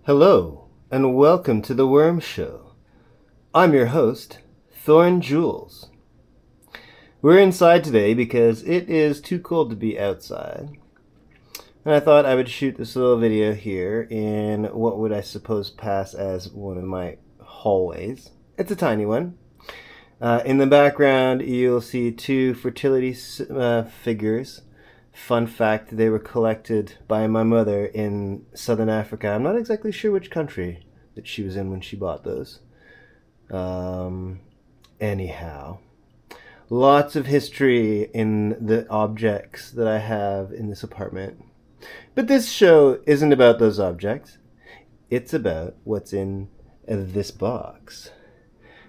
Hello, and welcome to The Worm Show. I'm your host, Thorn Jules. We're inside today because it is too cold to be outside. And I thought I would shoot this little video here in what would I suppose pass as one of my hallways. It's a tiny one. In the background, you'll see two fertility figures. Fun fact, they were collected by my mother in Southern Africa. I'm not exactly sure which country that she was in when she bought those. Anyhow, lots of history in the objects that I have in this apartment. But this show isn't about those objects. It's about what's in this box.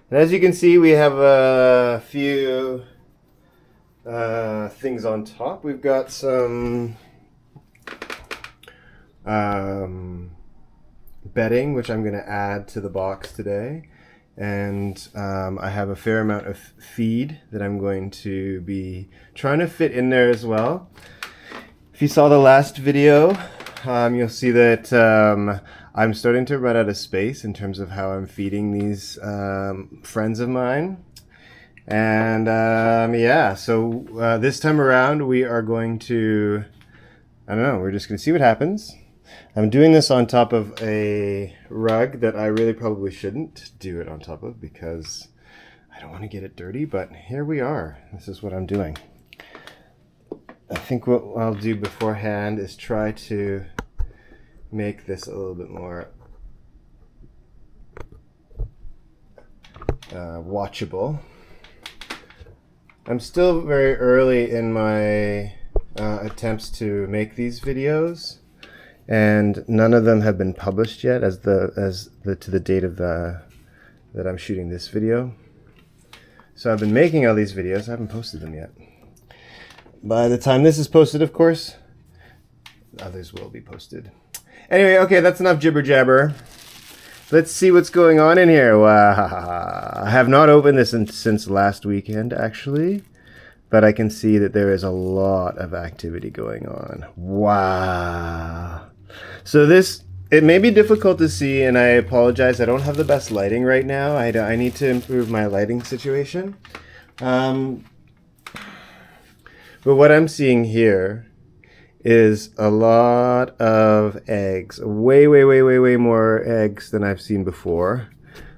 And as you can see, we have a few things on top. We've got some bedding, which I'm going to add to the box today. And I have a fair amount of feed that I'm going to be trying to fit in there as well. If you saw the last video, you'll see that I'm starting to run out of space in terms of how I'm feeding these friends of mine. And so this time around we are going to, we're just going to see what happens. I'm doing this on top of a rug that I really probably shouldn't do it on top of because I don't want to get it dirty, but here we are. This is what I'm doing. I think what I'll do beforehand is try to make this a little bit more watchable. I'm still very early in my attempts to make these videos, and none of them have been published yet to the date of that I'm shooting this video. So I've been making all these videos. I haven't posted them yet. By the time this is posted, of course, others will be posted. Anyway, okay, that's enough jibber jabber. Let's see what's going on in here. Wow. I have not opened this since last weekend, actually, but I can see that there is a lot of activity going on. Wow. So it may be difficult to see, and I apologize. I don't have the best lighting right now. I need to improve my lighting situation. But what I'm seeing here is a lot of eggs. Way more eggs than I've seen before.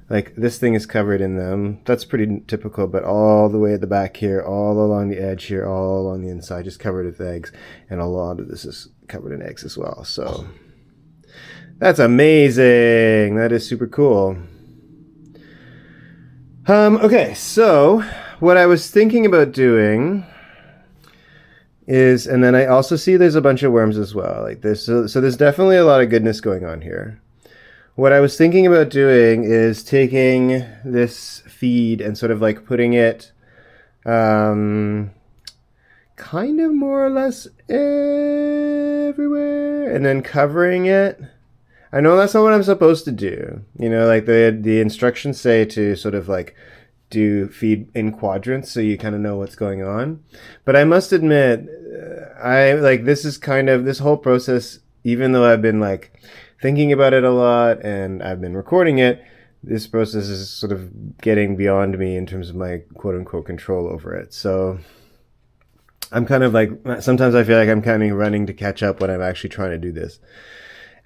Like, this thing is covered in them. That's pretty typical, but all the way at the back here, all along the edge here, all along the inside, just covered with eggs. And a lot of this is covered in eggs as well. So that's amazing. That is super cool. Okay, so what I was thinking about doing is, and then I also see there's a bunch of worms as well. Like this, so there's definitely a lot of goodness going on here. What I was thinking about doing is taking this feed and sort of like putting it kind of more or less everywhere, and then covering it. I know that's not what I'm supposed to do. You know, like the instructions say to sort of like do feed in quadrants so you kind of know what's going on. But I must admit, this whole process, even though I've been like thinking about it a lot and I've been recording it, this process is sort of getting beyond me in terms of my quote unquote control over it. So I'm kind of like, sometimes I feel like I'm kind of running to catch up when I'm actually trying to do this.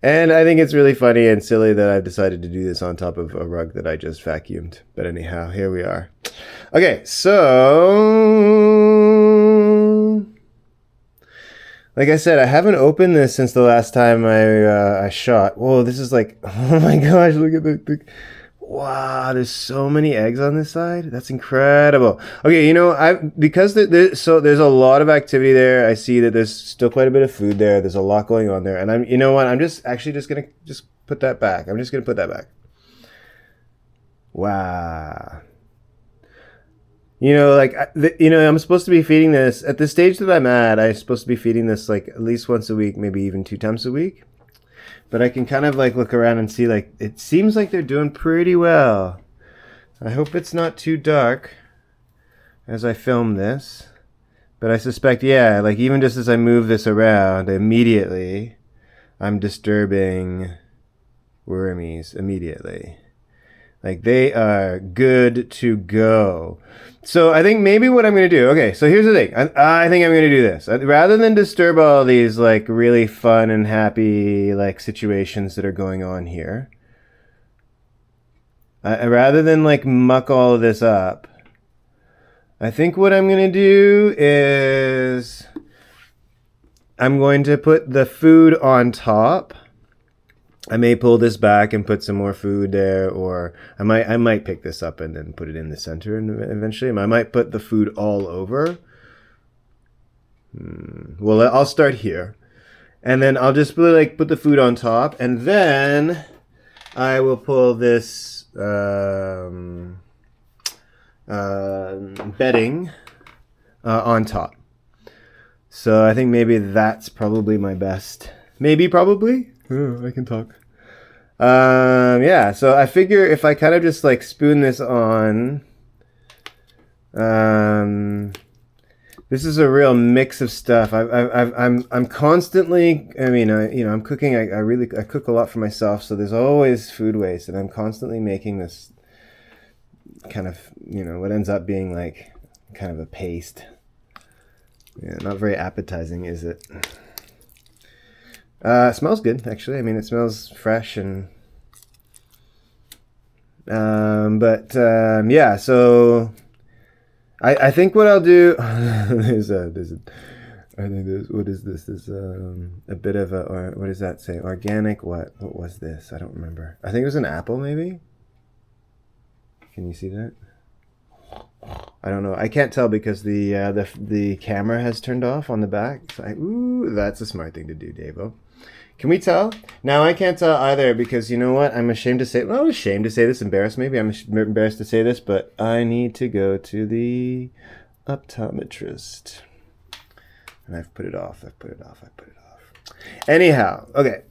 And I think it's really funny and silly that I've decided to do this on top of a rug that I just vacuumed. But anyhow, here we are. Okay, so like I said, I haven't opened this since the last time I shot. Whoa, this is like, oh my gosh, look at the wow, there's so many eggs on this side. That's incredible. Okay, you know, because there's a lot of activity there. I see that there's still quite a bit of food there. There's a lot going on there, and you know what? I'm just gonna put that back. I'm just gonna put that back. Wow. You know, like I'm supposed to be feeding this at the stage that I'm at. I'm supposed to be feeding this like at least once a week, maybe even 2 times a week. But I can kind of like look around and see, like, it seems like they're doing pretty well. I hope it's not too dark as I film this. But I suspect, yeah, like even just as I move this around, immediately I'm disturbing wormies immediately. Like, they are good to go. So I think maybe what I'm going to do, okay, so here's the thing. I think I'm going to do this. Rather than disturb all these, like, really fun and happy, like, situations that are going on here, rather than, like, muck all of this up, I think what I'm going to do is I'm going to put the food on top. I may pull this back and put some more food there, or I might pick this up and then put it in the center, and eventually I might put the food all over. Well, I'll start here, and then I'll just put the food on top, and then I will pull this bedding on top. So I think maybe that's probably my best. Probably. Oh, I can talk. Yeah, so I figure if I kind of just like spoon this on, this is a real mix of stuff. I'm constantly, I'm cooking. I cook a lot for myself, so there's always food waste, and I'm constantly making this kind of, what ends up being like kind of a paste. Yeah, not very appetizing, is it? It smells good, actually. I mean, it smells fresh and... yeah, so... I think what I'll do... what is this? There's a bit of a... Or what does that say? Organic what? What was this? I don't remember. I think it was an apple, maybe? Can you see that? I don't know. I can't tell because the camera has turned off on the back. So ooh, that's a smart thing to do, Davo. Can we tell? Now I can't tell either because you know what? I'm ashamed to say. Well, I'm ashamed to say this. Embarrassed maybe. I'm embarrassed to say this, but I need to go to the optometrist. And I've put it off. Anyhow, okay.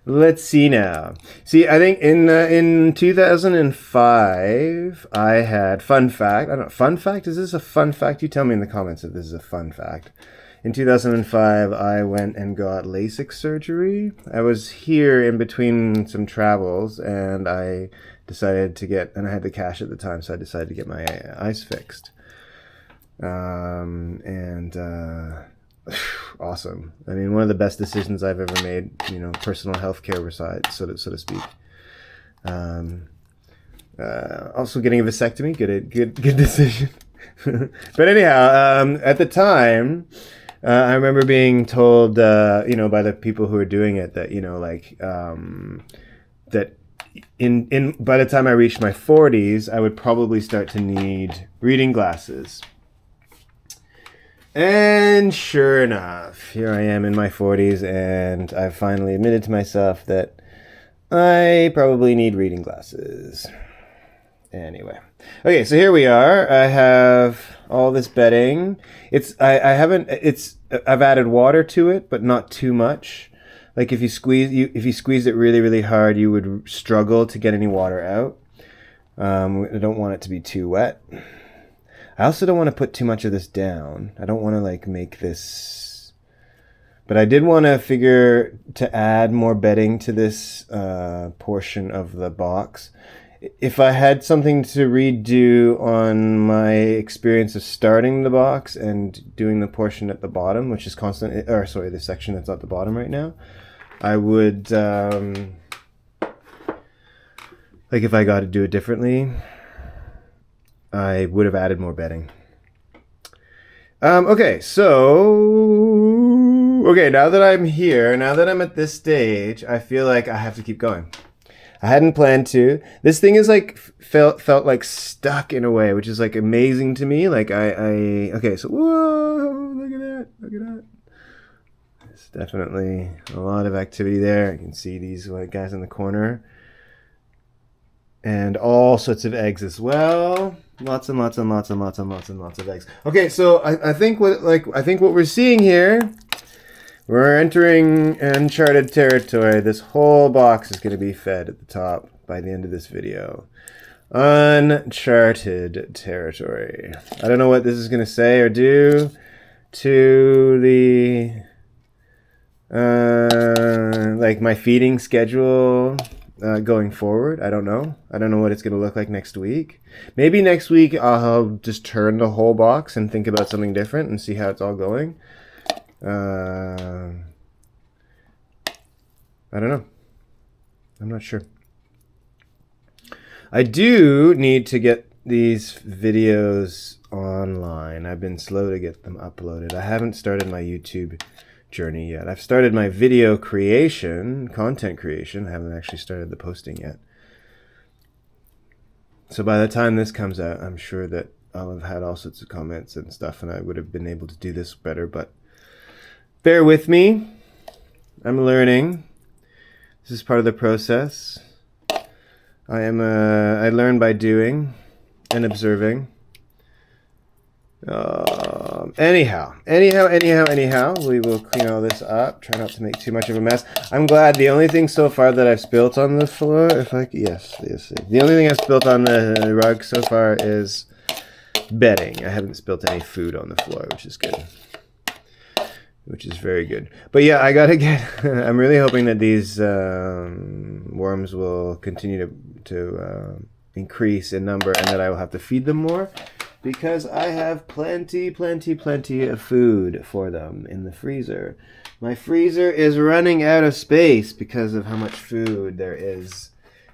Let's see now. See, I think in 2005, I had fun fact. I don't know. Fun fact? Is this a fun fact? You tell me in the comments if this is a fun fact. In 2005, I went and got Lasik surgery. I was here in between some travels, and I decided to get, and I had the cash at the time, so I decided to get my eyes fixed. Awesome. I mean, one of the best decisions I've ever made, personal health care side, so to speak. Also getting a vasectomy, good decision. But anyhow, at the time, I remember being told, by the people who were doing it that, that by the time I reached my 40s, I would probably start to need reading glasses. And sure enough, here I am in my 40s, and I've finally admitted to myself that I probably need reading glasses. Anyway. Okay, so here we are. I have all this bedding. I've added water to it, but not too much. Like if you squeeze it really, really hard, you would struggle to get any water out. I don't want it to be too wet. I also don't want to put too much of this down. I don't want to make this, but I did want to figure to add more bedding to this portion of the box. If I had something to redo on my experience of starting the box and doing the portion at the bottom, which is the section that's at the bottom right now, I would, if I got to do it differently, I would have added more bedding. Okay, now that I'm here, now that I'm at this stage, I feel like I have to keep going. I hadn't planned to. This thing is felt like stuck in a way, which is amazing to me. Okay, so whoa, look at that. There's definitely a lot of activity there. You can see these white guys in the corner. And all sorts of eggs as well. Lots and lots of eggs. Okay, so I think what we're seeing here, we're entering uncharted territory. This whole box is going to be fed at the top by the end of this video. Uncharted territory. I don't know what this is going to say or do to the like my feeding schedule going forward. I don't know. I don't know what it's going to look like next week. Maybe next week I'll just turn the whole box and think about something different and see how it's all going. I don't know. I'm not sure. I do need to get these videos online. I've been slow to get them uploaded. I haven't started my YouTube journey yet. I've started my video creation, content creation. I haven't actually started the posting yet. So by the time this comes out, I'm sure that I'll have had all sorts of comments and stuff, and I would have been able to do this better, but bear with me. I'm learning. This is part of the process. I learn by doing and observing. Anyhow, we will clean all this up. Try not to make too much of a mess. I'm glad the only thing so far that I've spilt on the floor, yes. The only thing I've spilt on the rug so far is bedding. I haven't spilt any food on the floor, which is good. Which is very good. But yeah, I gotta get... I'm really hoping that these worms will continue to increase in number and that I will have to feed them more, because I have plenty of food for them in the freezer. My freezer is running out of space because of how much food there is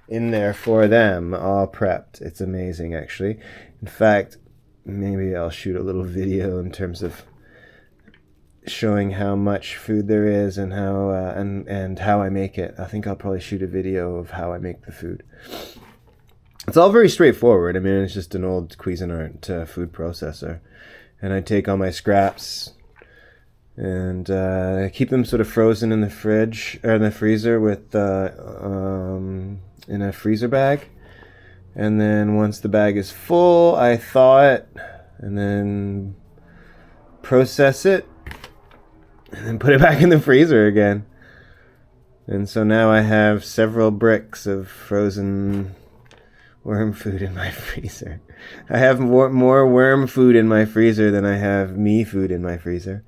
in there for them, all prepped. It's amazing, actually. In fact, maybe I'll shoot a little video in terms of showing how much food there is and how and how I make it. I think I'll probably shoot a video of how I make the food. It's all very straightforward. I mean, it's just an old Cuisinart food processor, and I take all my scraps and keep them sort of frozen in the fridge or in the freezer with in a freezer bag. And then once the bag is full, I thaw it and then process it and then put it back in the freezer again. And so now I have several bricks of frozen worm food in my freezer. I have more worm food in my freezer than I have me food in my freezer,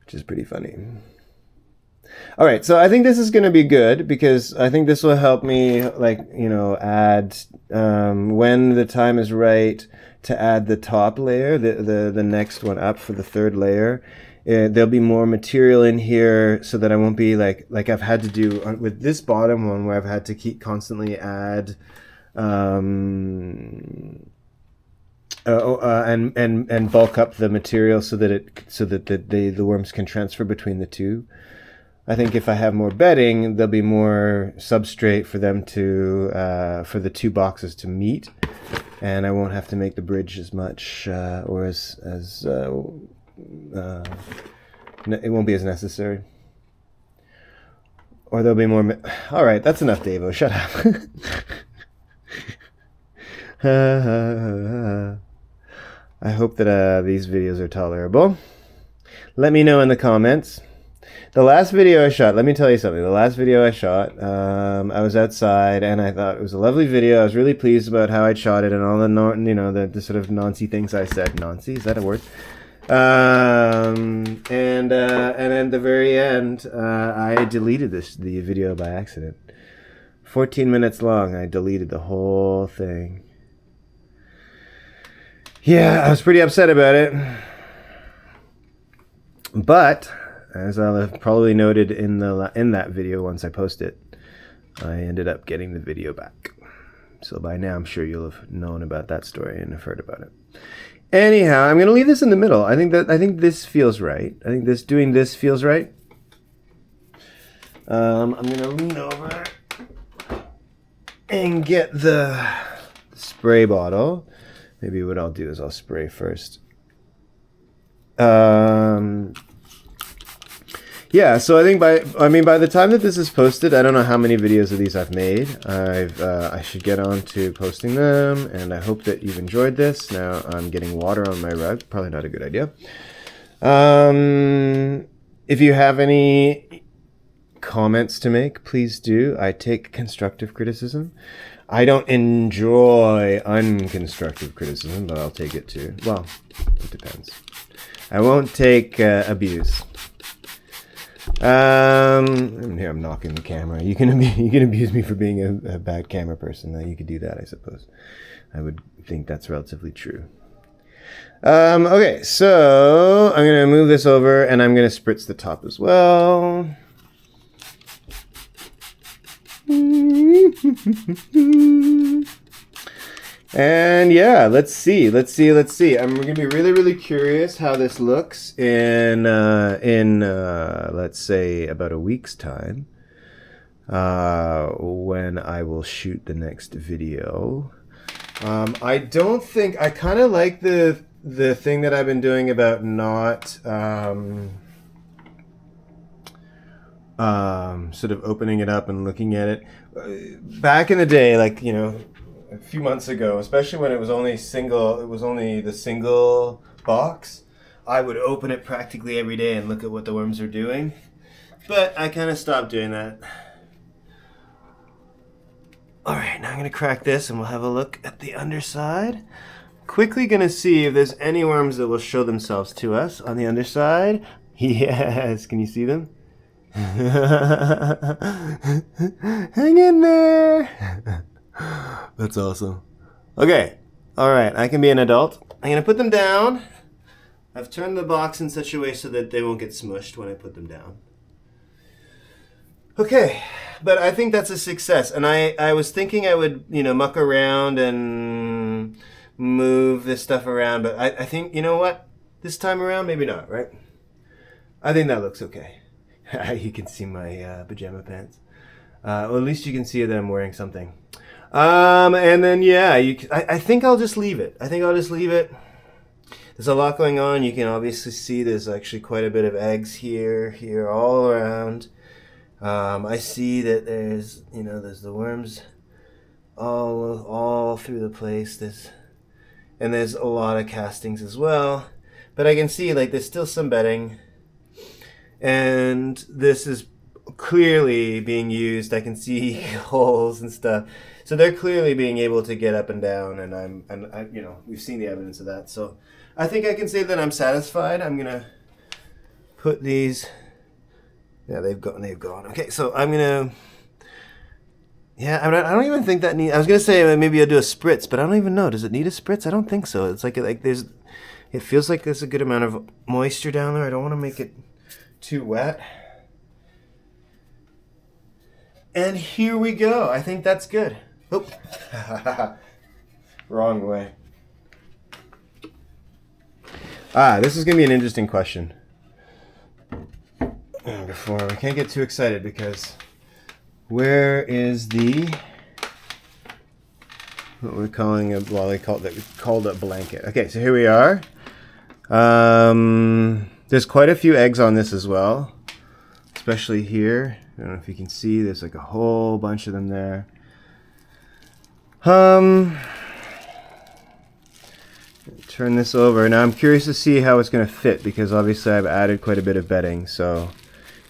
which is pretty funny. All right, so I think this is going to be good because I think this will help me, add when the time is right to add the top layer, the next one up for the third layer. There'll be more material in here so that I won't be like I've had to do with this bottom one, where I've had to keep constantly add and bulk up the material so that the worms can transfer between the two. I think if I have more bedding, there'll be more substrate for them to for the two boxes to meet, and I won't have to make the bridge as much or as it won't be as necessary. Or there'll be more... All right, that's enough, Davo. Shut up. I hope that these videos are tolerable. Let me know in the comments. The last video I shot, let me tell you something. The last video I shot, I was outside and I thought it was a lovely video. I was really pleased about how I shot it and all the, the sort of noncy things I said. Noncy, is that a word? And at the very end, I deleted the video by accident. 14 minutes long. I deleted the whole thing. Yeah, I was pretty upset about it. But as I'll have probably noted in that video once I post it, I ended up getting the video back. So by now, I'm sure you'll have known about that story and have heard about it. Anyhow, I'm going to leave this in the middle. I think this feels right. I think doing this feels right. I'm going to lean over and get the spray bottle. Maybe what I'll do is I'll spray first. Yeah, so I think by the time that this is posted, I don't know how many videos of these I've made. I should get on to posting them, and I hope that you've enjoyed this. Now I'm getting water on my rug. Probably not a good idea. If you have any comments to make, please do. I take constructive criticism. I don't enjoy unconstructive criticism, but I'll take it too. Well, it depends. I won't take abuse. Here, here I'm knocking the camera. You can abuse me for being a bad camera person. You could do that, I suppose. I would think that's relatively true. Okay, so I'm going to move this over and I'm going to spritz the top as well. And yeah, let's see. I'm going to be really curious how this looks in let's say about a week's time, when I will shoot the next video. I kind of like the thing that I've been doing about not sort of opening it up and looking at it. Back in the day, like, you know, a few months ago, especially when it was only the single box, I would open it practically every day and look at what the worms are doing. But I kind of stopped doing that. Alright, now I'm going to crack this and we'll have a look at the underside. Quickly going to see if there's any worms that will show themselves to us on the underside. Yes, can you see them? Hang in there! That's awesome. Okay, alright, I can be an adult. I'm going to put them down. I've turned the box in such a way so that they won't get smushed when I put them down. Okay, but I think that's a success. And I was thinking I would, you know, muck around and move this stuff around, but I think, you know what? This time around, maybe not, right? I think that looks okay. You can see my pajama pants. Well, at least you can see that I'm wearing something. And then, yeah, I think I'll just leave it. There's a lot going on. You can obviously see there's actually quite a bit of eggs here, all around. I see that there's the worms all through the place. There's a lot of castings as well. But I can see, like, there's still some bedding. And this is clearly being used. I can see holes and stuff. So they're clearly being able to get up and down, and I we've seen the evidence of that. So I think I can say that I'm satisfied. I'm gonna put these. Yeah, they've gone. Okay, so I'm gonna. Yeah, I don't even think that I was gonna say maybe I'll do a spritz, but I don't even know. Does it need a spritz? I don't think so. It's like there's. It feels like there's a good amount of moisture down there. I don't want to make it too wet. And here we go. I think that's good. Oop. Wrong way. This is going to be an interesting question. Before we can't get too excited because where is what we're calling we called a blanket. Okay, so here we are. There's quite a few eggs on this as well, especially here. I don't know if you can see, there's like a whole bunch of them there. Turn this over. Now I'm curious to see how it's going to fit because obviously I've added quite a bit of bedding, so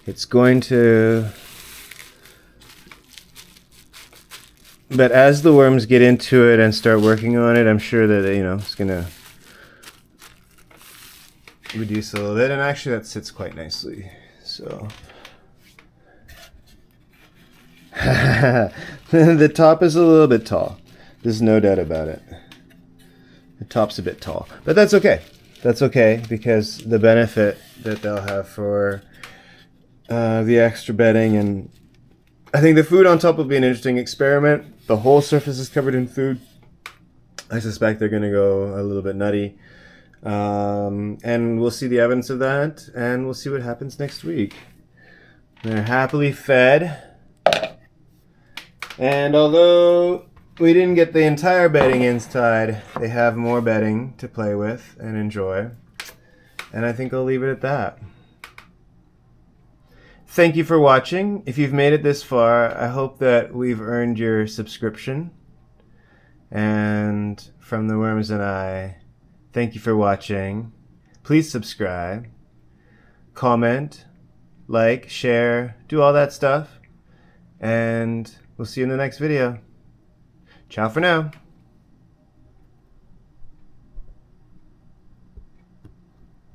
it's going to... But as the worms get into it and start working on it, I'm sure that, it's going to reduce a little bit, and actually that sits quite nicely. So the top is a little bit tall. There's no doubt about it. The top's a bit tall, but that's okay. That's okay because the benefit that they'll have for the extra bedding, and I think the food on top will be an interesting experiment. The whole surface is covered in food. I suspect they're going to go a little bit nutty. And we'll see the evidence of that, and we'll see what happens next week. They're happily fed. And although we didn't get the entire bedding inside, they have more bedding to play with and enjoy. And I think I'll leave it at that. Thank you for watching. If you've made it this far, I hope that we've earned your subscription. And from the Worms and I, thank you for watching. Please subscribe, comment, like, share, do all that stuff. And we'll see you in the next video. Ciao for now.